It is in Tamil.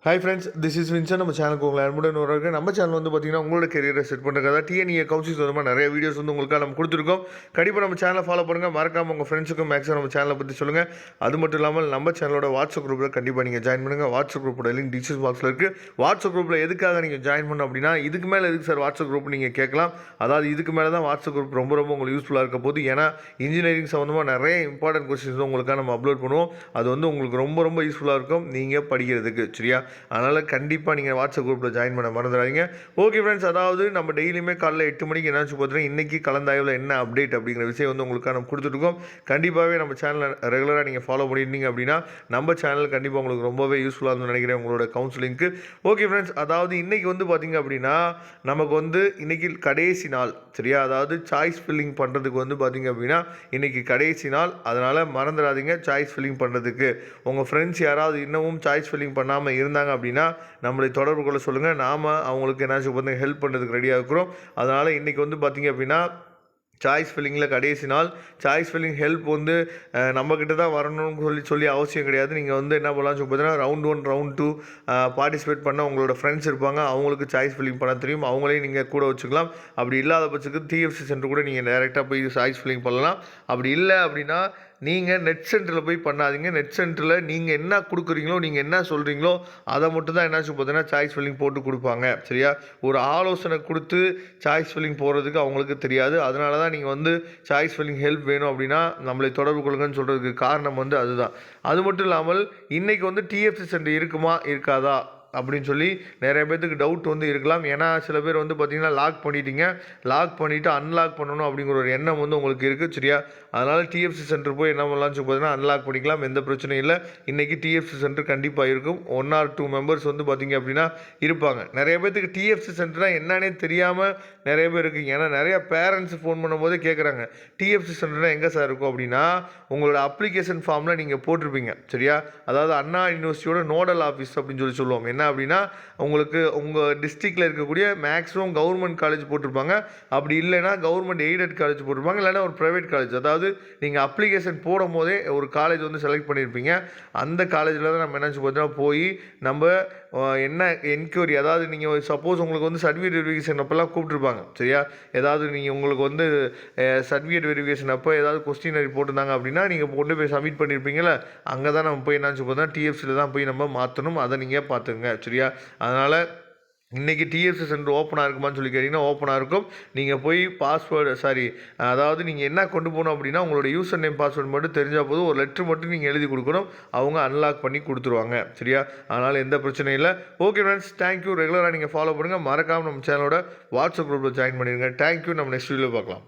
Hi friends, this is Vinson. நம்ம சேனலுக்கு உங்களை அன்புடன் வரவேற்கிறேன். நம்ம சேனல் வந்து பார்த்தீங்கன்னா உங்களோட கெரியரை செட் பண்ணுறதுக்காக டிஎன்இஏ கவுன்சிலிங் மூலமாக நிறைய வீடியோஸ் வந்து உங்களுக்காக நம்ம கொடுத்துருக்கோம். கண்டிப்பாக நம்ம சேனலை ஃபாலோ பண்ணுங்கள். மறக்காமல் உங்கள் ஃப்ரெண்ட்ஸுக்கும் மேக்ஸிமம் நம்ம சேனலை பற்றி சொல்லுங்கள். அது மட்டும் இல்லாமல் நம்ம சேனலோட வாட்ஸ்அப் குரூப்பில் கண்டிப்பாக நீங்கள் ஜாயின் பண்ணுங்கள். வாட்ஸ்அப் குரூப்போட லிங்க் டிஸ்கிரிப்ஷன் பாக்ஸில் இருக்குது. வாட்ஸ்அப் குரூப்பில் எதுக்காக நீங்கள் ஜாயின் பண்ணணும் அப்படின்னா, இதுக்கு மேலே எதுக்கு சார் வாட்ஸ்அப் குரூப் நீங்கள் கேட்கலாம். அதாவது இதுக்கு மேலே தான் வாட்ஸ்அப் குரூப் ரொம்ப உங்களுக்கு யூஸ்ஃபுல்லாக இருக்க போது. ஏன்னா இன்ஜினியரிங் சம்மந்தமாக நிறைய இம்பார்ட்டன்ட் கொஸ்டின்ஸ் உங்களுக்காக நம்ம அப்லோட் பண்ணுவோம். அது வந்து உங்களுக்கு ரொம்ப யூஸ்ஃபுல்லாக இருக்கும் நீங்கள் படிக்கிறதுக்கு. சரியா? அதனால் கண்டிப்பாக நீங்கள் வாட்ஸ்அப் குரூப்பில் ஜாயின் பண்ண மறந்துடாதீங்க. ஓகே ஃப்ரெண்ட்ஸ், அதாவது நம்ம டெய்லியுமே காலைல 8 மணிக்கு என்னாச்சு பார்த்தீங்கன்னா இன்றைக்கி கலந்தாய்வில் என்ன அப்டேட் அப்படிங்கிற விஷயம் வந்து உங்களுக்காக நம்ம கொடுத்துருக்கோம். கண்டிப்பாகவே நம்ம சேனலை ரெகுலராக நீங்கள் ஃபாலோ பண்ணியிருந்தீங்க அப்படின்னா நம்ம சேனல் கண்டிப்பாக உங்களுக்கு ரொம்பவே யூஸ்ஃபுல்லாக இருக்கும்னு நினைக்கிறேன் உங்களோட கவுன்சிலிங்க்கு. ஓகே ஃப்ரெண்ட்ஸ், அதாவது இன்றைக்கி வந்து பார்த்திங்க அப்படின்னா நமக்கு வந்து இன்றைக்கி கடைசி நாள். சரியா? அதாவது சாய்ஸ் ஃபில்லிங் பண்ணுறதுக்கு வந்து பார்த்திங்க அப்படின்னா இன்றைக்கி கடைசி நாள். அதனால் மறந்துடாதீங்க சாய்ஸ் ஃபில்லிங் பண்ணுறதுக்கு. உங்கள் ஃப்ரெண்ட்ஸ் யாராவது இன்னமும் சாய்ஸ் ஃபில்லிங் பண்ணாமல் இருந்தாங்க அப்படின்னா நம்மளை தொடர்பு கொள்ள சொல்லுங்கள். நாம் அவங்களுக்கு என்னாச்சும் பார்த்தீங்கன்னா ஹெல்ப் பண்ணுறதுக்கு ரெடியாக இருக்கிறோம். அதனால் இன்றைக்கி வந்து பார்த்திங்க அப்படின்னா சாய்ஸ் ஃபில்லிங்கில் கடைசி நாள். சாய்ஸ் ஃபில்லிங் ஹெல்ப் வந்து நம்மக்கிட்ட தான் வரணும்னு சொல்லி அவசியம் கிடையாது. நீங்கள் வந்து என்ன பண்ணலாம்னு சொல்லி பார்த்தீங்கன்னா ரவுண்ட் 1 ரவுண்ட் 2 பார்ட்டிசிபேட் பண்ண உங்களோட ஃப்ரெண்ட்ஸ் இருப்பாங்க. அவங்களுக்கு சாய்ஸ் ஃபில்லிங் பண்ண தெரியும். அவங்களையும் நீங்கள் கூட வச்சுக்கலாம். அப்படி இல்லாத பட்சத்துக்கு டிஎஃப்சி சென்டர் கூட நீங்கள் டைரெக்டாக போய் சாய்ஸ் ஃபில்லிங் பண்ணலாம். அப்படி இல்லை அப்படின்னா நீங்கள் நெட் சென்டரில் போய் பண்ணாதீங்க. நெட் சென்டரில் நீங்கள் என்ன கொடுக்குறீங்களோ, நீங்கள் என்ன சொல்கிறீங்களோ அதை மட்டும் தான் என்னாச்சு பார்த்தீங்கன்னா சாய்ஸ் ஃபில்லிங் போட்டு கொடுப்பாங்க. சரியா? ஒரு ஆலோசனை கொடுத்து சாய்ஸ் ஃபில்லிங் போகிறதுக்கு அவங்களுக்கு தெரியாது. அதனால தான் நீங்கள் வந்து சாய்ஸ் ஃபில்லிங் ஹெல்ப் வேணும் அப்படின்னா நம்மளை தொடர்பு கொள்ளுங்கன்னு சொல்கிறதுக்கு காரணம் வந்து அதுதான். அது மட்டும் இல்லாமல் இன்றைக்கி வந்து டிஎஃப்சி சென்டர் இருக்குமா இருக்காதா அப்படின்னு சொல்லி நிறைய பேர்த்துக்கு டவுட் வந்து இருக்கலாம். ஏன்னா சில பேர் வந்து பார்த்திங்கன்னா லாக் பண்ணிட்டீங்க. லாக் பண்ணிவிட்டு அன்லாக் பண்ணணும் அப்படிங்கிற ஒரு எண்ணம் வந்து உங்களுக்கு இருக்குது. சரியா? அதனால் டிஎஃப்சி சென்டர் போய் என்ன பண்ணலாம்னு சொல்லி பார்த்தீங்கன்னா அன்லாக் பண்ணிக்கலாம். எந்த பிரச்சனையும் இல்லை. இன்றைக்கி டிஎஃப்சி சென்டர் கண்டிப்பாக இருக்கும். 1 or 2 மெம்பர்ஸ் வந்து பார்த்திங்க அப்படின்னா இருப்பாங்க. நிறைய பேர்த்துக்கு டிஎஃப்சி சென்டர்னால் என்னன்னே தெரியாமல் நிறைய பேர் இருக்குங்க. ஏன்னா நிறைய பேரண்ட்ஸ் ஃபோன் பண்ணும்போதே கேட்குறாங்க, டிஎஃப்சி சென்டர்னால் எங்கே சார் இருக்கும் அப்படின்னா உங்களோட அப்ளிகேஷன் ஃபார்மில் நீங்கள் போட்டிருப்பீங்க. சரியா? அதாவது அண்ணா யூனிவர்சிட்டியோட நோடல் ஆஃபீஸ் அப்படின்னு சொல்லுவோம். என்ன அப்படின்னா உங்களுக்கு உங்கள் டிஸ்ட்ரிக்டில் இருக்கக்கூடிய மேக்ஸிமம் கவர்மெண்ட் காலேஜ் போட்டிருப்பாங்க. அப்படி இல்லைன்னா கவர்மெண்ட் எய்டட் காலேஜ் போட்டிருப்பாங்க. இல்லைன்னா ஒரு ப்ரைவேட் காலேஜ். அதாவது நீங்கள் அப்ளிகேஷன் போடும் போதே ஒரு காலேஜ் வந்து செலக்ட் பண்ணியிருப்பீங்க. அந்த காலேஜில் தான் நம்ம என்னாச்சு பார்த்தீங்கன்னா போய் நம்ம என்ன என்கொயரி, அதாவது நீங்கள் சப்போஸ் உங்களுக்கு வந்து சர்டிஃபிகேட் வெரிஃபிகேஷன் அப்போல்லாம் கூப்பிட்ருப்பாங்க. சரியா? ஏதாவது நீங்கள் உங்களுக்கு வந்து சர்டிஃபிகேட் வெரிஃபிகேஷன் அப்போ ஏதாவது கொஸ்டினரி போட்டிருந்தாங்க அப்படின்னா நீங்கள் கொண்டு போய் சப்மிட் பண்ணியிருப்பீங்களே, அங்கே தான் நம்ம போய் என்னாச்சு பார்த்தா டிஎஃப்சியில் தான் போய் நம்ம மாற்றணும். அதை நீங்கள் பார்த்துங்க. சரியா? அதனால் இன்றைக்கி டிஎஃப்சி சென்டர் ஓப்பனாக இருக்குமான்னு சொல்லி கேட்டிங்கன்னா ஓப்பனாக இருக்கும். நீங்கள் போய் அதாவது நீங்கள் என்ன கொண்டு போகணும் அப்படின்னா உங்களோட யூசர் நேம் பாஸ்வேர்டு மட்டும் தெரிஞ்சால் போதும். ஒரு லெட்ரு மட்டும் நீங்கள் எழுதி கொடுக்கணும். அவங்க அன்லாக் பண்ணி கொடுத்துருவாங்க. சரியா? அதனால் எந்த பிரச்சனையும் இல்லை. Okay friends, thank you. ரெகுலராக நீங்கள் ஃபாலோ பண்ணுங்கள். மறக்காமல் நம்ம சேனலோட வாட்ஸ்அப் குரூப்பில் ஜாயின் பண்ணிடுங்க. தேங்க்யூ. நம்ம நெக்ஸ்ட் வீடியோவில் பார்க்கலாம்.